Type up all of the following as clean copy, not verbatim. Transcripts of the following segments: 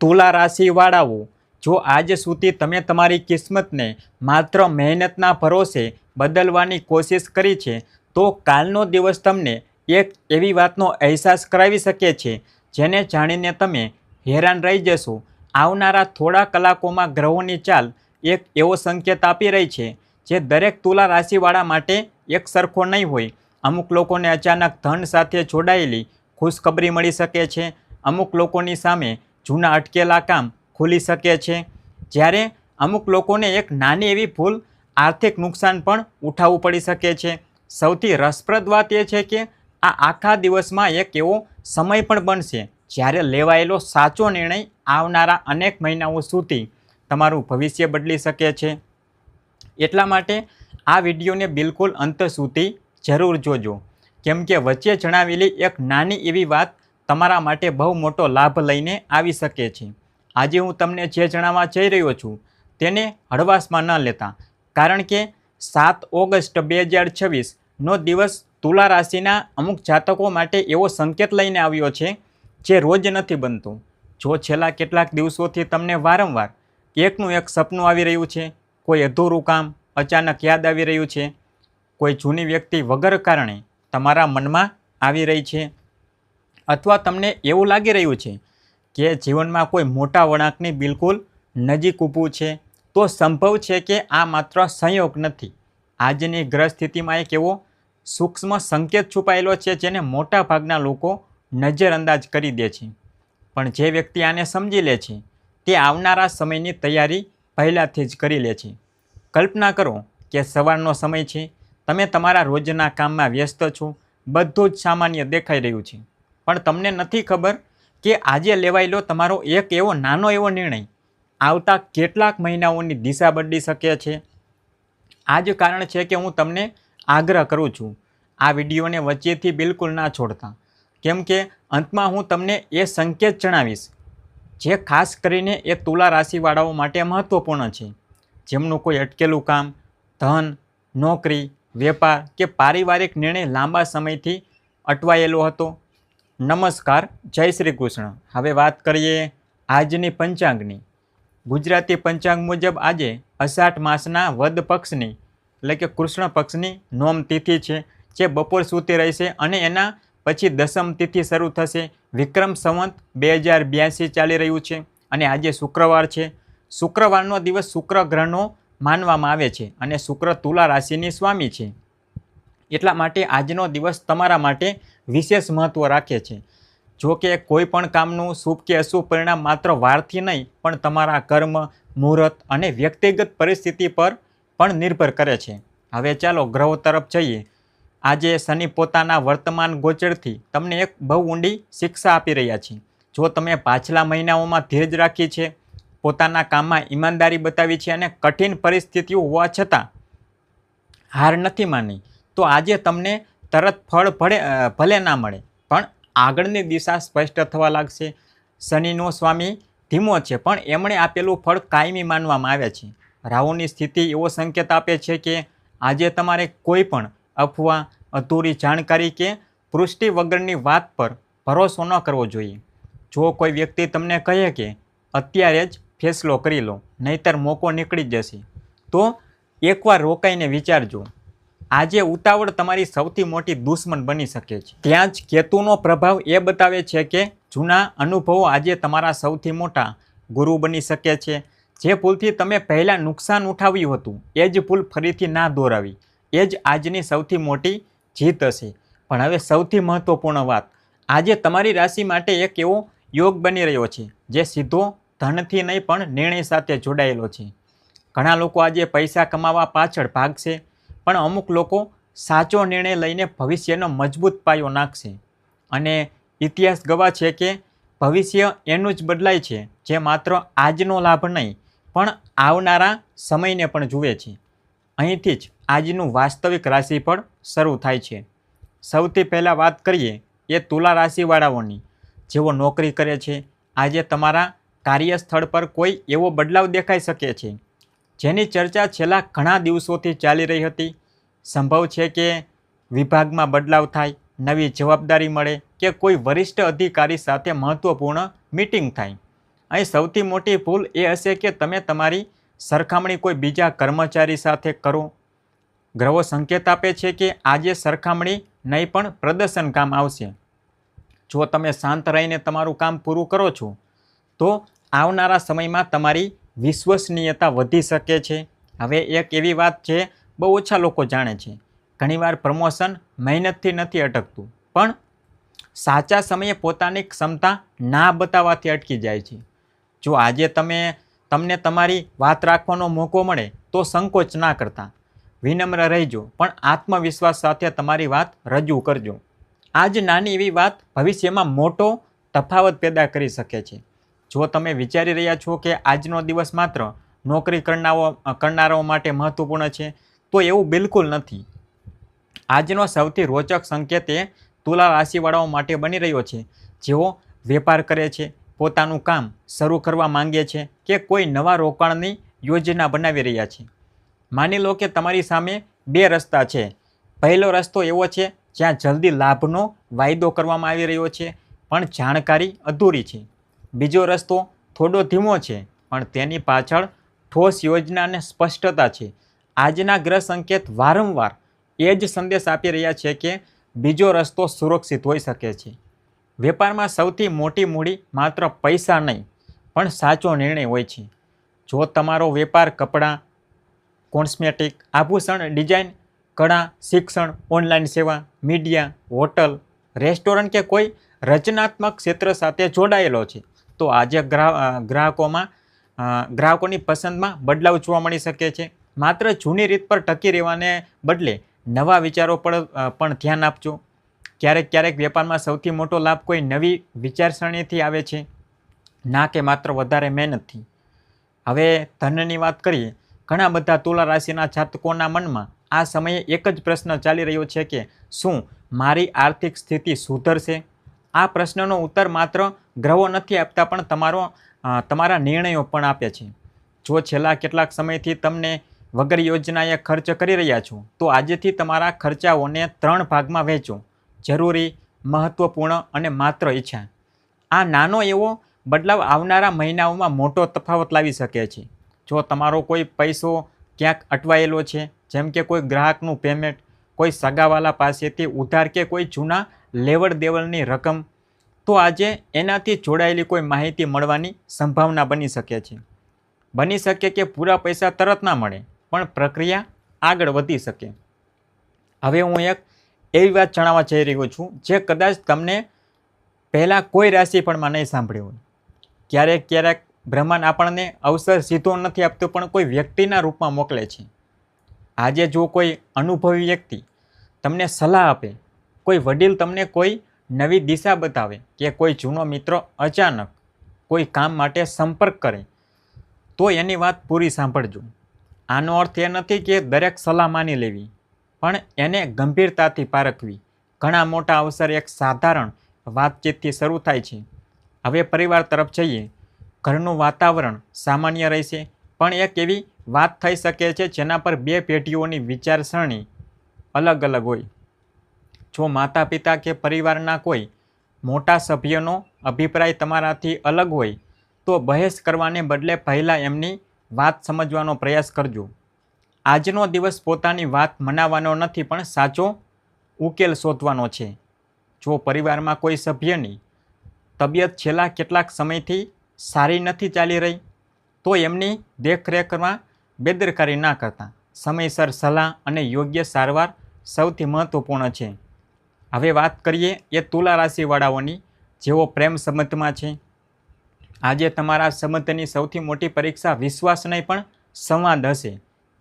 તુલા રાશિવાળાઓ, જો આજ સુધી તમે તમારી કિસ્મતને માત્ર મહેનતના ભરોસે બદલવાની કોશિશ કરી છે, તો કાલનો દિવસ તમને એક એવી વાતનો અહેસાસ કરાવી શકે છે જેને જાણીને તમે હેરાન રહી જશો. આવનારા થોડા કલાકોમાં ગ્રહોની ચાલ એક એવો સંકેત આપી રહી છે જે દરેક તુલા રાશિવાળા માટે એક સરખો નહીં હોય. અમુક લોકોને અચાનક ધન સાથે જોડાયેલી ખુશખબરી મળી શકે છે. અમુક લોકોની સામે જૂના અટકેલા કામ ખુલી શકે છે, જ્યારે અમુક લોકોને એક નાની એવી ભૂલ આર્થિક નુકસાન પણ ઉઠાવવું પડી શકે છે. સૌથી રસપ્રદ વાત એ છે કે આ આખા દિવસમાં એક એવો સમય પણ બનશે જ્યારે લેવાયેલો સાચો નિર્ણય આવનારા અનેક મહિનાઓ સુધી તમારું ભવિષ્ય બદલી શકે છે. એટલા માટે આ વિડીયોને બિલકુલ અંત સુધી જરૂર જોજો, કેમ કે વચ્ચે જણાવેલી એક નાની એવી વાત તમારા માટે બહુ મોટો લાભ લઈને આવી શકે છે. આજે હું તમને જે જણાવવા જઈ રહ્યો છું તેને હળવાશમાં ન લેતા, કારણ કે 7 ઓગસ્ટ 2026નો દિવસ તુલા રાશિના અમુક જાતકો માટે એવો સંકેત લઈને આવ્યો છે જે રોજ નથી બનતો. જો છેલ્લા કેટલાક દિવસોથી તમને વારંવાર એકનું એક સપનું આવી રહ્યું છે, કોઈ અધૂરું કામ અચાનક યાદ આવી રહ્યું છે, કોઈ જૂની વ્યક્તિ વગર કારણે તમારા મનમાં આવી રહી છે, અથવા તમને એવું લાગી રહ્યું છે કે જીવનમાં કોઈ મોટા વળાંકની બિલકુલ નજીક ઊભું છે, તો સંભવ છે કે આ માત્ર સંયોગ નથી. આજની ગ્રહ સ્થિતિમાં એક એવો સૂક્ષ્મ સંકેત છુપાયેલો છે જેને મોટા ભાગના લોકો નજરઅંદાજ કરી દે છે. પણ જે વ્યક્તિ આને સમજી લે છે તે આવનારા સમયની તૈયારી પહેલાંથી જ કરી લે છે. કલ્પના કરો કે સવારનો સમય છે, તમે તમારા રોજના કામમાં વ્યસ્ત છો, બધું જ સામાન્ય દેખાઈ રહ્યું છે, પણ તમને નથી ખબર કે આજે લેવાયેલો તમારો એક એવો નાનો એવો નિર્ણય આવતા કેટલાક મહિનાઓની દિશા બદલી શકે છે. આ જ કારણ છે કે હું તમને આગ્રહ કરું છું, આ વિડીયોને વચ્ચેથી બિલકુલ ના છોડતા, કેમ કે અંતમાં હું તમને એ સંકેત જણાવીશ જે ખાસ કરીને એ તુલા રાશિવાળાઓ માટે મહત્ત્વપૂર્ણ છે, જેમનું કોઈ અટકેલું કામ, ધન, નોકરી, વેપાર કે પારિવારિક નિર્ણય લાંબા સમયથી અટવાયેલો હતો. નમસ્કાર, જય શ્રી કૃષ્ણ. હવે વાત કરીએ આજની પંચાંગની. ગુજરાતી પંચાંગ મુજબ આજે અષાઢ માસના વદ પક્ષની એટલે કે કૃષ્ણ પક્ષની નોમ તિથિ છે, જે બપોર સુધી રહેશે અને એના પછી દસમ તિથિ શરૂ થશે. વિક્રમ સંવત 2082 ચાલી રહ્યું છે અને આજે શુક્રવાર છે. શુક્રવારનો દિવસ શુક્ર ગ્રહનો માનવામાં આવે છે અને શુક્ર તુલા રાશિની સ્વામી છે. એટલા માટે આજનો દિવસ તમારા માટે વિશેષ મહત્ત્વ રાખે છે. જો કે કોઈ પણ કામનું શુભ કે અશુભ પરિણામ માત્ર વારથી નહીં, પણ તમારા કર્મ, મુહૂર્ત અને વ્યક્તિગત પરિસ્થિતિ પર પણ નિર્ભર કરે છે. હવે ચાલો ગ્રહો તરફ જઈએ. આજે શનિ પોતાના વર્તમાન ગોચરથી તમને એક બહુ ઊંડી શિક્ષા આપી રહ્યા છે. જો તમે પાછલા મહિનાઓમાં ધીરજ રાખી છે, પોતાના કામમાં ઈમાનદારી બતાવી છે અને કઠિન પરિસ્થિતિઓ હોવા છતાં હાર નથી માની, તો આજે તમને તરત ફળ ભલે ના મળે, પણ આગળની દિશા સ્પષ્ટ થવા લાગશે. શનિનો સ્વામી ધીમો છે, પણ એમણે આપેલું ફળ કાયમી માનવામાં આવે છે. રાહુની સ્થિતિ એવો સંકેત આપે છે કે આજે તમારે કોઈ પણ અફવા, અધૂરી જાણકારી કે પુષ્ટિ વગરની વાત પર ભરોસો ન કરવો જોઈએ. જો કોઈ વ્યક્તિ તમને કહે કે અત્યારે જ ફેસલો કરી લો, નહીંતર મોકો નીકળી જશે, તો એકવાર રોકાઈને વિચારજો. આજે ઉતાવળ તમારી સૌથી મોટી દુશ્મન બની શકે છે. ત્યાં જ કેતુનો પ્રભાવ એ બતાવે છે કે જૂના અનુભવો આજે તમારા સૌથી મોટા ગુરુ બની શકે છે. જે ભૂલથી તમે પહેલાં નુકસાન ઉઠાવ્યું હતું, એ જ ભૂલ ફરીથી ના દોહરાવી, એ જ આજની સૌથી મોટી જીત હશે. પણ હવે સૌથી મહત્ત્વપૂર્ણ વાત, આજે તમારી રાશિ માટે એક એવો યોગ બની રહ્યો છે જે સીધો ધનથી નહીં પણ નિર્ણય સાથે જોડાયેલો છે. ઘણા લોકો આજે પૈસા કમાવા પાછળ ભાગશે, પણ અમુક લોકો સાચો નિર્ણય લઈને ભવિષ્યનો મજબૂત પાયો નાખશે. અને ઇતિહાસ ગવાહ છે કે ભવિષ્ય એનું જ બદલાય છે જે માત્ર આજનો લાભ નહીં, પણ આવનારા સમયને પણ જુએ છે. અહીંથી જ આજનું વાસ્તવિક રાશિફળ શરૂ થાય છે. સૌથી પહેલાં વાત કરીએ એ તુલા રાશિવાળાઓની, જેઓ નોકરી કરે છે. આજે તમારા કાર્યસ્થળ પર કોઈ એવો બદલાવ દેખાઈ શકે છે જેની ચર્ચા છેલ્લા ઘણા દિવસોથી ચાલી રહી હતી. સંભવ છે કે વિભાગમાં બદલાવ થાય, નવી જવાબદારી મળે કે કોઈ વરિષ્ઠ અધિકારી સાથે મહત્ત્વપૂર્ણ મીટિંગ થાય. અહીં સૌથી મોટી ભૂલ એ હશે કે તમે તમારી સરખામણી કોઈ બીજા કર્મચારી સાથે કરો. ગ્રહો સંકેત આપે છે કે આજે સરખામણી નહીં પણ પ્રદર્શન કામ આવશે. જો તમે શાંત રહીને તમારું કામ પૂરું કરો છો તો આવનારા સમયમાં તમારી વિશ્વસનીયતા વધી શકે છે. હવે એક એવી વાત છે બહુ ઓછા લોકો જાણે છે. ઘણીવાર પ્રમોશન મહેનતથી નથી અટકતું, પણ સાચા સમયે પોતાની ક્ષમતા ના બતાવવાથી અટકી જાય છે. જો આજે તમને તમારી વાત રાખવાનો મોકો મળે તો સંકોચ ના કરતા, વિનમ્ર રહેજો, પણ આત્મવિશ્વાસ સાથે તમારી વાત રજૂ કરજો. આજ નાની એવી વાત ભવિષ્યમાં મોટો તફાવત પેદા કરી શકે છે. જો તમે વિચારી રહ્યા છો કે આજનો દિવસ માત્ર નોકરી કરનારાઓ માટે મહત્વપૂર્ણ છે, તો એવું બિલકુલ નથી. આજનો સૌથી રોચક સંકેત એ તુલા રાશિવાળાઓ માટે બની રહ્યો છે, જેઓ વેપાર કરે છે, પોતાનું કામ શરૂ કરવા માંગે છે કે કોઈ નવા રોકાણની યોજના બનાવી રહ્યા છે. માની લો કે તમારી સામે બે રસ્તા છે. પહેલો રસ્તો એવો છે જ્યાં જલ્દી લાભનો વાયદો કરવામાં આવી રહ્યો છે, પણ જાણકારી અધૂરી છે. બીજો રસ્તો થોડો ધીમો છે, પણ તેની પાછળ ઠોસ યોજના અને સ્પષ્ટતા છે. આજના ગ્રહ સંકેત વારંવાર એ જ સંદેશ આપી રહ્યા છે કે બીજો રસ્તો સુરક્ષિત હોઈ શકે છે. વેપારમાં સૌથી મોટી મૂડી માત્ર પૈસા નહીં, પણ સાચો નિર્ણય હોય છે. જો તમારો વેપાર કપડાં, કોસ્મેટિક, આભૂષણ, ડિઝાઇન, કળા, શિક્ષણ, ઓનલાઈન સેવા, મીડિયા, હોટલ, રેસ્ટોરન્ટ કે કોઈ રચનાત્મક ક્ષેત્ર સાથે જોડાયેલો છે, તો આજે ગ્રાહકોની પસંદમાં બદલાવ જોવા મળી શકે છે. માત્ર જૂની રીત પર ટકી રહેવાને બદલે નવા વિચારો પર પણ ધ્યાન આપજો. ક્યારેક વેપારમાં સૌથી મોટો લાભ કોઈ નવી વિચારસરણીથી આવે છે, ના કે માત્ર વધારે મહેનતથી. હવે ધનની વાત કરીએ. ઘણા બધા તુલા રાશિના જાતકોના મનમાં આ સમયે એક જ પ્રશ્ન ચાલી રહ્યો છે કે શું મારી આર્થિક સ્થિતિ સુધરશે? આ પ્રશ્નનો ઉત્તર માત્ર ગ્રહો નથી આપતા, પણ તમારા નિર્ણયો પણ આપે છે. જો છેલ્લા કેટલાક સમયથી તમને વગર યોજનાએ ખર્ચ કરી રહ્યા છો, તો આજથી તમારા ખર્ચાઓને 3 ભાગમાં વહેંચો: જરૂરી, મહત્વપૂર્ણ અને માત્ર ઈચ્છા. આ નાનો એવો બદલાવ આવનારા મહિનાઓમાં મોટો તફાવત લાવી શકે છે. જો તમારો કોઈ પૈસો ક્યાંક અટવાયેલો છે, જેમ કે કોઈ ગ્રાહકનું પેમેન્ટ, કોઈ સગાવાલા પાસેથી ઉધાર કે કોઈ જૂના લેવડ દેવડની રકમ, તો આજે એનાથી જોડાયેલી કોઈ માહિતી મળવાની સંભાવના બની શકે છે. બની શકે કે પૂરા પૈસા તરત ના મળે, પણ પ્રક્રિયા આગળ વધી શકે. હવે હું એક એવી વાત જણાવવા જઈ રહ્યો છું જે કદાચ તમને પહેલાં કોઈ રાશિફળમાં નહીં સાંભળ્યું હોય. ક્યારેક બ્રહ્માંડ આપણને અવસર સીધો નથી આપતો, પણ કોઈ વ્યક્તિના રૂપમાં મોકલે છે. આજે જો કોઈ અનુભવી વ્યક્તિ તમને સલાહ આપે, કોઈ વડીલ તમને કોઈ નવી દિશા બતાવે, કે કોઈ જૂનો મિત્ર અચાનક કોઈ કામ માટે સંપર્ક કરે, તો એની વાત પૂરી સાંભળજો. આનો અર્થ એ નથી કે દરેક સલાહ માની લેવી, પણ એને ગંભીરતાથી પારખવી. ઘણા મોટા અવસર એક સાધારણ વાતચીતથી શરૂ થાય છે. હવે પરિવાર તરફ જઈએ. ઘરનું વાતાવરણ સામાન્ય રહેશે, પણ એક એવી વાત થઈ શકે છે જેના પર બે પેઢીઓની વિચારસરણી અલગ હોય. જો માતા પિતા કે પરિવારના કોઈ મોટા સભ્યનો અભિપ્રાય તમારાથી અલગ હોય, તો બહેસ કરવાને બદલે પહેલાં એમની વાત સમજવાનો પ્રયાસ કરજો. આજનો દિવસ પોતાની વાત મનાવવાનો નથી, પણ સાચો ઉકેલ શોધવાનો છે. જો પરિવારમાં કોઈ સભ્યની તબિયત છેલ્લા કેટલાક સમયથી સારી નથી ચાલી રહી, તો એમની દેખરેખમાં બેદરકારી ના કરતા. સમયસર સલાહ અને યોગ્ય સારવાર સૌથી મહત્વપૂર્ણ છે. હવે વાત કરીએ એ તુલા રાશિવાળાઓની જેઓ પ્રેમ સંબંધમાં છે. આજે તમારા સંબંધની સૌથી મોટી પરીક્ષા વિશ્વાસ નહીં, પણ સંવાદ હશે.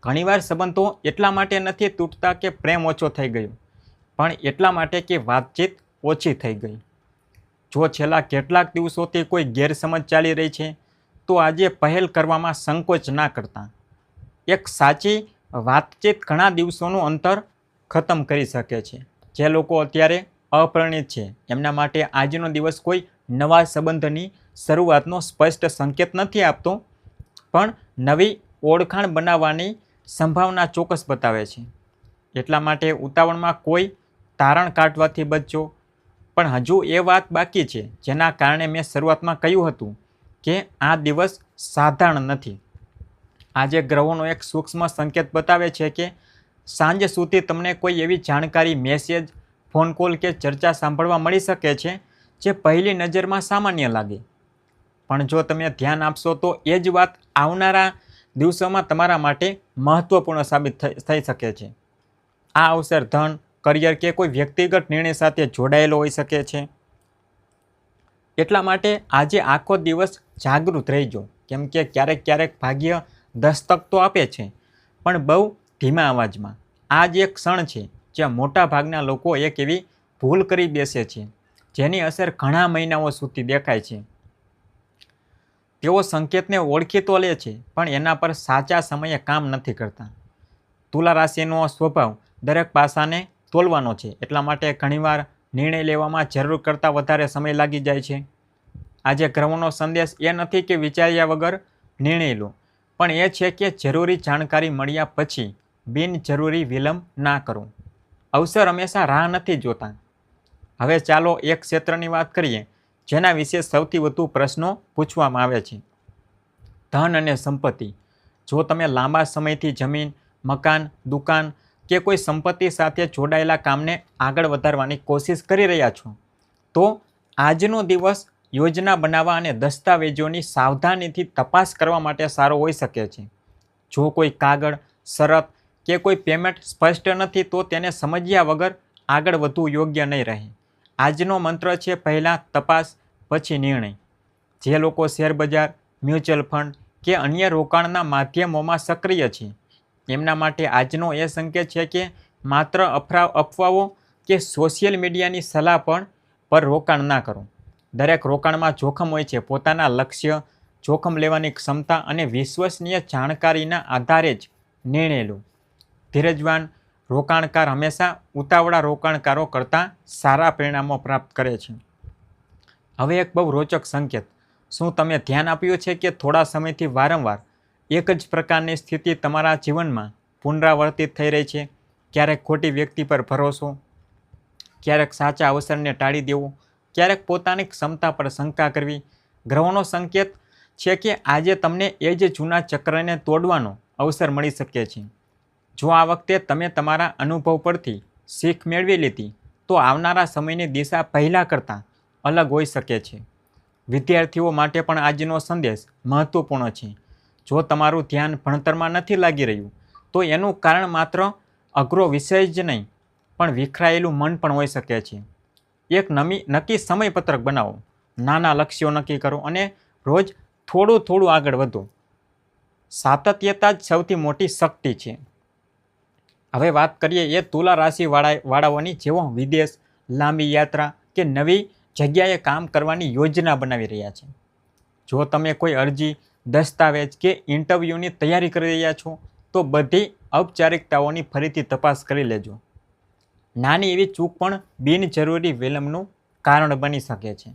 ઘણીવાર સંબંધો એટલા માટે નથી તૂટતા કે પ્રેમ ઓછો થઈ ગયો, પણ એટલા માટે કે વાતચીત ઓછી થઈ ગઈ. જો છેલ્લા કેટલાક દિવસોથી કોઈ ગેરસમજ ચાલી રહી છે, તો આજે પહેલ કરવામાં સંકોચ ના કરતા. એક સાચી વાતચીત ઘણા દિવસોનું અંતર ખતમ કરી શકે છે. જે લોકો અત્યારે અપરિણિત છે, એમના માટે આજનો દિવસ કોઈ નવા સંબંધની શરૂઆતનો સ્પષ્ટ સંકેત નથી આપતો, પણ નવી ઓળખાણ બનાવવાની સંભાવના ચોક્કસ બતાવે છે. એટલા માટે ઉતાવળમાં કોઈ તારણ કાઢવાથી બચજો. પણ હજુ એ વાત બાકી છે જેના કારણે મેં શરૂઆતમાં કહ્યું હતું કે આ દિવસ સાધારણ નથી. આજે ગ્રહોનો એક સૂક્ષ્મ સંકેત બતાવે છે કે સાંજ સુધી તમને કોઈ એવી જાણકારી, મેસેજ, ફોન કોલ કે ચર્ચા સાંભળવા મળી શકે છે જે પહેલી નજરમાં સામાન્ય લાગે, પણ જો તમે ધ્યાન આપશો તો એ જ વાત આવનારા દિવસોમાં તમારા માટે મહત્વપૂર્ણ સાબિત થઈ શકે છે. આ અવસર ધન, કરિયર કે કોઈ વ્યક્તિગત નિર્ણય સાથે જોડાયેલો હોઈ શકે છે. એટલા માટે આજે આખો દિવસ જાગૃત રહેજો, કેમ કે ક્યારેક ક્યારેક ભાગ્ય દસ્તક તો આપે છે, પણ બહુ ધીમા અવાજમાં. આ જ એક ક્ષણ છે જ્યાં મોટા ભાગના લોકો એક એવી ભૂલ કરી બેસે છે જેની અસર ઘણા મહિનાઓ સુધી દેખાય છે. તેઓ સંકેતને ઓળખી તો લે છે, પણ એના પર સાચા સમયે કામ નથી કરતા. તુલા રાશિનો સ્વભાવ દરેક પાસાને તોલવાનો છે, એટલા માટે ઘણીવાર નિર્ણય લેવામાં જરૂર કરતાં વધારે સમય લાગી જાય છે. આજે ગ્રહોનો સંદેશ એ નથી કે વિચાર્યા વગર નિર્ણય લો, પણ એ છે કે જરૂરી જાણકારી મળ્યા પછી બિનજરૂરી વિલંબ ના કરો. અવસર હંમેશા રાહ નથી જોતા. હવે ચાલો એક ક્ષેત્રની વાત કરીએ જેના વિશે સૌથી વધુ પ્રશ્નો પૂછવામાં આવે છે: ધન અને સંપત્તિ. જો તમે લાંબા સમયથી જમીન, મકાન, દુકાન કે કોઈ સંપત્તિ સાથે જોડાયેલા કામને આગળ વધારવાની કોશિશ કરી રહ્યા છો, તો આજનો દિવસ યોજના બનાવવા અને દસ્તાવેજોની સાવધાનીથી તપાસ કરવા માટે સારો હોઈ શકે છે. જો કોઈ કાગળ, શરત કે કોઈ પેમેન્ટ સ્પષ્ટ નથી તો તેને સમજ્યા વગર આગળ વધવું યોગ્ય નહીં રહે. આજનો મંત્ર છે પહેલાં તપાસ પછી નિર્ણય. જે લોકો શેરબજાર, મ્યુચ્યુઅલ ફંડ કે અન્ય રોકાણના માધ્યમોમાં સક્રિય છે, એમના માટે આજનો એ સંકેત છે કે માત્ર અફવાઓ કે સોશિયલ મીડિયાની સલાહ પર રોકાણ ના કરો. દરેક રોકાણમાં જોખમ હોય છે. પોતાના લક્ષ્ય, જોખમ લેવાની ક્ષમતા અને વિશ્વસનીય જાણકારીના આધારે જ નિર્ણય લો. ધીરજવાન રોકાણકાર હંમેશા ઉતાવળા રોકાણકારો કરતાં સારા પરિણામો પ્રાપ્ત કરે છે. હવે એક બહુ રોચક સંકેત. શું તમે ધ્યાન આપ્યું છે કે થોડા સમયથી વારંવાર એક જ પ્રકારની સ્થિતિ તમારા જીવનમાં પુનરાવર્તિત થઈ રહી છે? ક્યારેક ખોટી વ્યક્તિ પર ભરોસો, ક્યારેક સાચા અવસરને ટાળી દેવો, ક્યારેક પોતાની ક્ષમતા પર શંકા કરવી. ગ્રહોનો સંકેત છે કે આજે તમને એ જ જૂના ચક્રને તોડવાનો અવસર મળી શકે છે. જો આ વખતે તમે તમારા અનુભવ પરથી શીખ મેળવી લીધી, તો આવનારા સમયની દિશા પહેલાં કરતાં અલગ હોઈ શકે છે. વિદ્યાર્થીઓ માટે પણ આજનો સંદેશ મહત્વપૂર્ણ છે. જો તમારું ધ્યાન ભણતરમાં નથી લાગી રહ્યું, તો એનું કારણ માત્ર અઘરો વિષય જ નહીં, પણ વિખરાયેલું મન પણ હોઈ શકે છે. એક નક્કી સમયપત્રક બનાવો, નાના લક્ષ્યો નક્કી કરો અને રોજ થોડું થોડું આગળ વધો. સાતત્યતા જ સૌથી મોટી શક્તિ છે. હવે વાત કરીએ એ તુલા રાશિ વાળાઓની જેઓ વિદેશ, લાંબી યાત્રા કે નવી જગ્યાએ કામ કરવાની યોજના બનાવી રહ્યા છે. જો તમે કોઈ અરજી, દસ્તાવેજ કે ઇન્ટરવ્યૂની તૈયારી કરી રહ્યા છો, તો બધી ઔપચારિકતાઓની ફરીથી તપાસ કરી લેજો. નાની એવી ચૂક પણ બિનજરૂરી વિલંબનું કારણ બની શકે છે.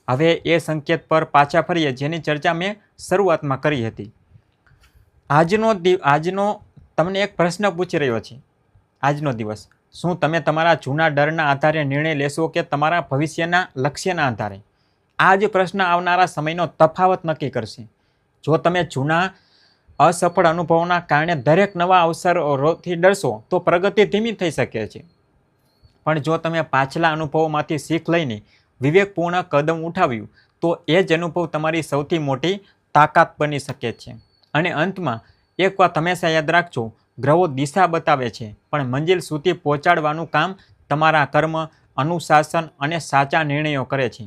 હવે એ સંકેત પર પાછા ફરીએ જેની ચર્ચા મેં શરૂઆતમાં કરી હતી. આજનો તમને એક પ્રશ્ન પૂછી રહ્યો છે. આજનો દિવસ શું તમે તમારા જૂના ડરના આધારે નિર્ણય લેશો કે તમારા ભવિષ્યના લક્ષ્યના આધારે? આ જ પ્રશ્ન આવનારા સમયનો તફાવત નક્કી કરશે. જો તમે જૂના અસફળ અનુભવોના કારણે દરેક નવા અવસરોથી ડરશો તો પ્રગતિ ધીમી થઈ શકે છે. પણ જો તમે પાછલા અનુભવોમાંથી શીખ લઈને વિવેકપૂર્ણ કદમ ઉઠાવ્યું, તો એ જ અનુભવ તમારી સૌથી મોટી તાકાત બની શકે છે. અને અંતમાં એક વાત હંમેશા યાદ રાખજો, ગ્રહો દિશા બતાવે છે, પણ મંજિલ સુધી પહોંચાડવાનું કામ તમારા કર્મ, અનુશાસન અને સાચા નિર્ણયો કરે છે.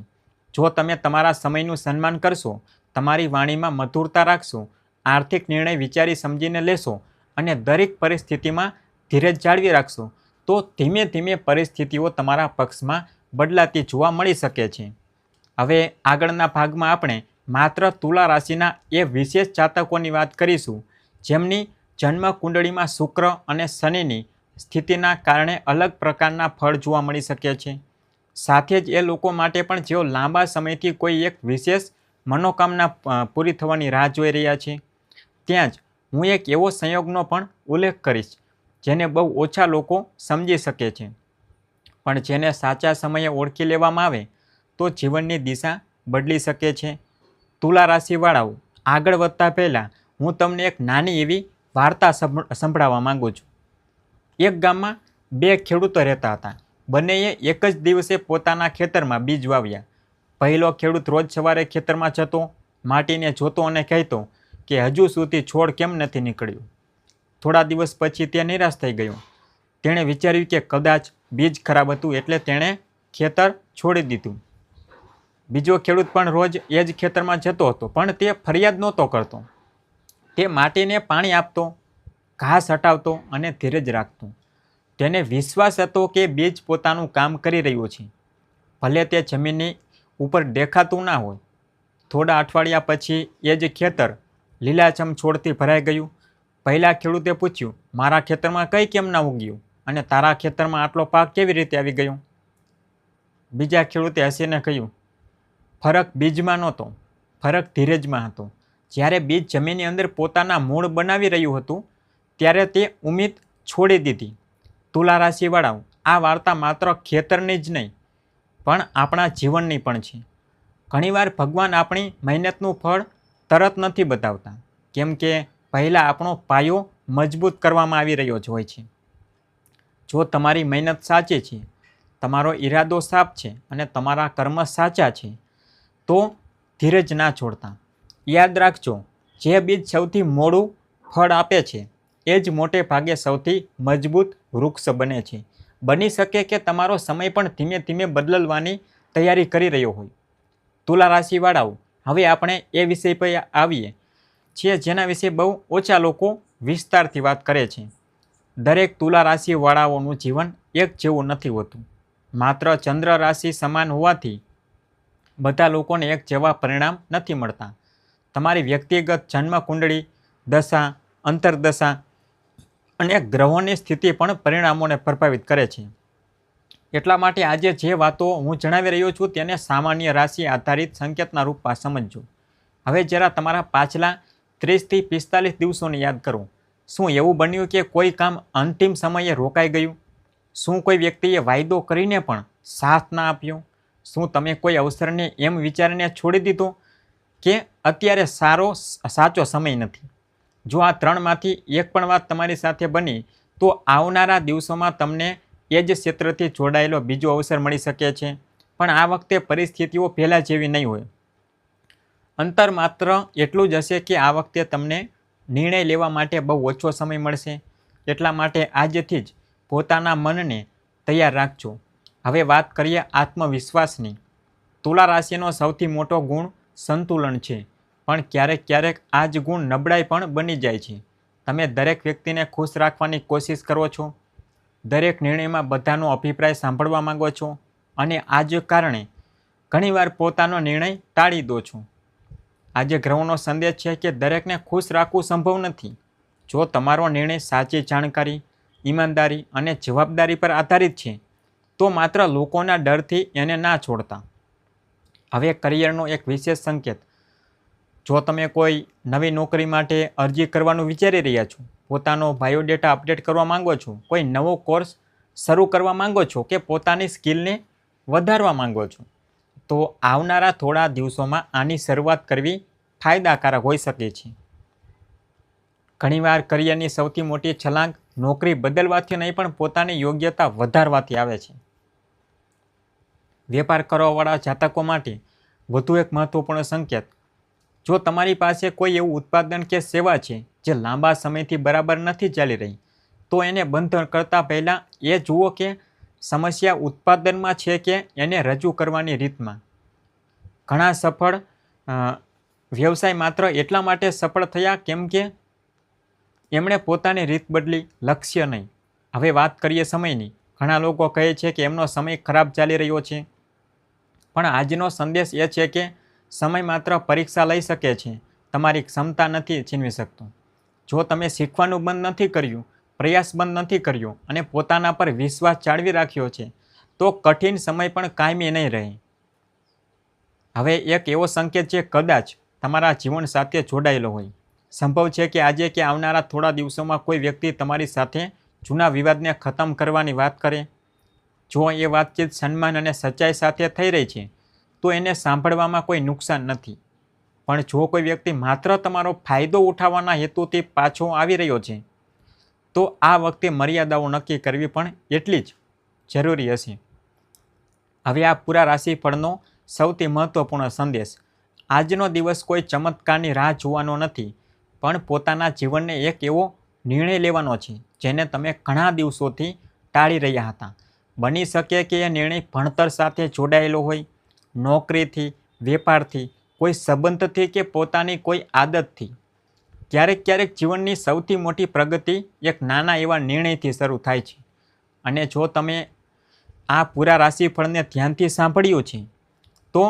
જો તમે તમારા સમયનું સન્માન કરશો, તમારી વાણીમાં મધુરતા રાખશો, આર્થિક નિર્ણય વિચારી સમજીને લેશો અને દરેક પરિસ્થિતિમાં ધીરજ જાળવી રાખશો, તો ધીમે ધીમે પરિસ્થિતિઓ તમારા પક્ષમાં બદલાતી જોવા મળી શકે છે. હવે આગળના ભાગમાં આપણે માત્ર તુલા રાશિના એ વિશેષ જાતકોની વાત કરીશું જેમની જન્મ કુંડળીમાં શુક્ર અને શનિની સ્થિતિના કારણે અલગ પ્રકારના ફળ જોવા મળી શકે છે. સાથે જ એ લોકો માટે પણ જેઓ લાંબા સમયથી કોઈ એક વિશેષ મનોકામના પૂરી થવાની રાહ જોઈ રહ્યા છે. ત્યાં જ હું એક એવો સંયોગનો પણ ઉલ્લેખ કરીશ જેને બહુ ઓછા લોકો સમજી શકે છે, પણ જેને સાચા સમયે ઓળખી લેવામાં આવે તો જીવનની દિશા બદલી શકે છે. તુલા રાશિવાળાઓ, આગળ વધતા પહેલાં હું તમને એક નાની એવી વાર્તા સંભળાવવા માગું છું. એક ગામમાં બે ખેડૂતો રહેતા હતા. બંનેએ એક જ દિવસે પોતાના ખેતરમાં બીજ વાવ્યા. પહેલો ખેડૂત રોજ સવારે ખેતરમાં જતો, માટીને જોતો અને કહેતો કે હજુ સુધી છોડ કેમ નથી નીકળ્યું. થોડા દિવસ પછી તે નિરાશ થઈ ગયો. તેણે વિચાર્યું કે કદાચ બીજ ખરાબ હતું એટલે તેણે ખેતર છોડી દીધું. બીજો ખેડૂત પણ રોજ એ જ ખેતરમાં જતો હતો, પણ તે ફરિયાદ નહોતો કરતો. તે માટીને પાણી આપતો, ઘાસ હટાવતો અને ધીરજ રાખતો. તેને વિશ્વાસ હતો કે બીજ પોતાનું કામ કરી રહ્યું છે, ભલે તે જમીનની ઉપર દેખાતું ના હોય. થોડા અઠવાડિયા પછી એ જ ખેતર લીલાછમ છોડથી ભરાઈ ગયું. પહેલા ખેડૂતે પૂછ્યું, મારા ખેતરમાં કંઈ કેમ ના ઉગ્યું અને તારા ખેતરમાં આટલો પાક કેવી રીતે આવી ગયો? બીજા ખેડૂતે હસીને કહ્યું, ફરક બીજમાં નહોતો, ફરક ધીરજમાં હતો. જ્યારે બીજ જમીનની અંદર પોતાના મૂળ બનાવી રહ્યું હતું ત્યારે તે ઉમ્મીદ છોડી દીધી. તુલા રાશિવાળાઓ, આ વાર્તા માત્ર ખેતરની જ નહીં પણ આપણા જીવનની પણ છે. ઘણીવાર ભગવાન આપણી મહેનતનું ફળ તરત નથી બતાવતા, કેમ કે પહેલાં આપણો પાયો મજબૂત કરવામાં આવી રહ્યો જ હોય છે. જો તમારી મહેનત સાચી છે, તમારો ઈરાદો સાફ છે અને તમારા કર્મ સાચા છે તો ધીરજ ના છોડતા. યાદ રાખજો, જે બીજ સૌથી મોડું ફળ આપે છે એ જ મોટે ભાગે સૌથી મજબૂત વૃક્ષ બને છે. બની શકે કે તમારો સમય પણ ધીમે ધીમે બદલવાની તૈયારી કરી રહ્યો હોય. તુલા રાશિવાળાઓ, હવે આપણે એ વિષય પર આવીએ છીએ જેના વિશે બહુ ઓછા લોકો વિસ્તારથી વાત કરે છે. દરેક તુલા રાશિવાળાઓનું જીવન એક જેવું નથી હોતું. માત્ર ચંદ્ર રાશિ સમાન હોવાથી બધા લોકોને એક જેવા પરિણામ નથી મળતા. તમારી વ્યક્તિગત જન્મ કુંડળી, દશા, અંતરદશા અને ગ્રહોની સ્થિતિ પણ પરિણામોને પ્રભાવિત કરે છે. એટલા માટે આજે જે વાતો હું જણાવી રહ્યો છું તેને સામાન્ય રાશિ આધારિત સંકેતના રૂપમાં સમજજો. હવે જરા તમારા પાછલા 30થી 45 દિવસોને યાદ કરો. શું એવું બન્યું કે કોઈ કામ અંતિમ સમયે રોકાઈ ગયું? શું કોઈ વ્યક્તિએ વાયદો કરીને પણ સાથ ના આપ્યો? શું તમે કોઈ અવસરને એમ વિચારીને છોડી દીધો કે અત્યારે સાચો સમય નથી? જો આ ત્રણમાંથી એક પણ વાત તમારી સાથે બની તો આવનારા દિવસોમાં તમને એ જ ક્ષેત્રથી જોડાયેલો બીજો અવસર મળી શકે છે, પણ આ વખતે પરિસ્થિતિઓ પહેલાં જેવી નહીં હોય. અંતર માત્ર એટલું જ હશે કે આ વખતે તમને નિર્ણય લેવા માટે બહુ ઓછો સમય મળશે. એટલા માટે આજથી જ પોતાના મનને તૈયાર રાખજો. હવે વાત કરીએ આત્મવિશ્વાસની. તુલા રાશિનો સૌથી મોટો ગુણ સંતુલન છે, પણ ક્યારેક ક્યારેક આ જ ગુણ નબળાઈ પણ બની જાય છે. તમે દરેક વ્યક્તિને ખુશ રાખવાની કોશિશ કરો છો, દરેક નિર્ણયમાં બધાનો અભિપ્રાય સાંભળવા માંગો છો અને આ જ કારણે ઘણીવાર પોતાનો નિર્ણય ટાળી દો છો. આજે ગ્રહોનો સંદેશ છે કે દરેકને ખુશ રાખવું સંભવ નથી. જો તમારો નિર્ણય સાચી જાણકારી, ઈમાનદારી અને જવાબદારી પર આધારિત છે તો માત્ર લોકોના ડરથી એને ના છોડતા. હવે કરિયરનો એક વિશેષ સંકેત. જો તમે કોઈ નવી નોકરી માટે અરજી કરવાનું વિચારી રહ્યા છો, પોતાનો બાયોડેટા અપડેટ કરવા માંગો છો, કોઈ નવો કોર્સ શરૂ કરવા માંગો છો કે પોતાની સ્કિલને વધારવા માંગો છો, તો આવનારા થોડા દિવસોમાં આની શરૂઆત કરવી ફાયદાકારક હોઈ શકે છે. ઘણીવાર કરિયરની સૌથી મોટી છલાંગ નોકરી બદલવાથી નહીં પણ પોતાની યોગ્યતા વધારવાથી આવે છે. વેપાર કરવાવાળા જાતકો માટે વધુ એક મહત્વપૂર્ણ સંકેત. જો તમારી પાસે કોઈ એવું ઉત્પાદન કે સેવા છે જે લાંબા સમયથી બરાબર નથી ચાલી રહી, તો એને બંધ કરતાં પહેલાં એ જુઓ કે સમસ્યા ઉત્પાદનમાં છે કે એને રજૂ કરવાની રીતમાં. ઘણા સફળ વ્યવસાય માત્ર એટલા માટે સફળ થયા કેમ કે એમણે પોતાની રીત બદલી, લક્ષ્ય નહીં. હવે વાત કરીએ સમયની. ઘણા લોકો કહે છે કે એમનો સમય ખરાબ ચાલી રહ્યો છે, પણ આજનો સંદેશ એ છે કે સમય માત્ર પરીક્ષા લઈ શકે છે, તમારી ક્ષમતા નથી છીનવી શકતો. જો તમે શીખવાનું બંધ નથી કર્યું, પ્રયાસ બંધ નથી કર્યો અને પોતાના પર વિશ્વાસ જાળવી રાખ્યો છે તો કઠિન સમય પણ કાયમી નહીં રહે. હવે એક એવો સંકેત જે કદાચ તમારા જીવન સાથે જોડાયેલો હોય. સંભવ છે કે આજે કે આવનારા થોડા દિવસોમાં કોઈ વ્યક્તિ તમારી સાથે જૂના વિવાદને ખતમ કરવાની વાત કરે. જો એ વાતચીત સન્માન અને સચ્ચાઈ સાથે થઈ રહી છે તો એને સાંભળવામાં કોઈ નુકસાન નથી, પણ જો કોઈ વ્યક્તિ માત્ર તમારો ફાયદો ઉઠાવવાના હેતુથી પાછો આવી રહ્યો છે તો આ વખતે મર્યાદાઓ નક્કી કરવી પણ એટલી જ જરૂરી હશે. હવે આ પૂરા રાશિફળનો સૌથી મહત્વપૂર્ણ સંદેશ. આજનો દિવસ કોઈ ચમત્કારની રાહ જોવાનો નથી, પણ પોતાના જીવનને એક એવો નિર્ણય લેવાનો છે જેને તમે ઘણા દિવસોથી ટાળી રહ્યા હતા. બની શકે કે એ નિર્ણય ભણતર સાથે જોડાયેલો હોય, નોકરીથી, વેપારથી, કોઈ સંબંધથી કે પોતાની કોઈ આદતથી. ક્યારેક જીવનની સૌથી મોટી પ્રગતિ એક નાના એવા નિર્ણયથી શરૂ થાય છે. અને જો તમે આ પૂરા રાશિફળને ધ્યાનથી સાંભળ્યું છે તો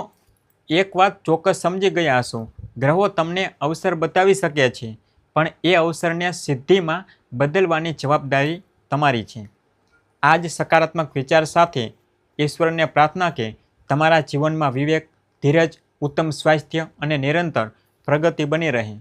એક વાત ચોક્કસ સમજી ગયા હશો, ગ્રહો તમને અવસર બતાવી શકે છે, પણ એ અવસરને સિદ્ધિમાં બદલવાની જવાબદારી તમારી છે. આ જ સકારાત્મક વિચાર સાથે ઈશ્વરને પ્રાર્થના કે તમારા જીવનમાં વિવેક, ધીરજ, ઉત્તમ સ્વાસ્થ્ય અને નિરંતર પ્રગતિ બની રહે.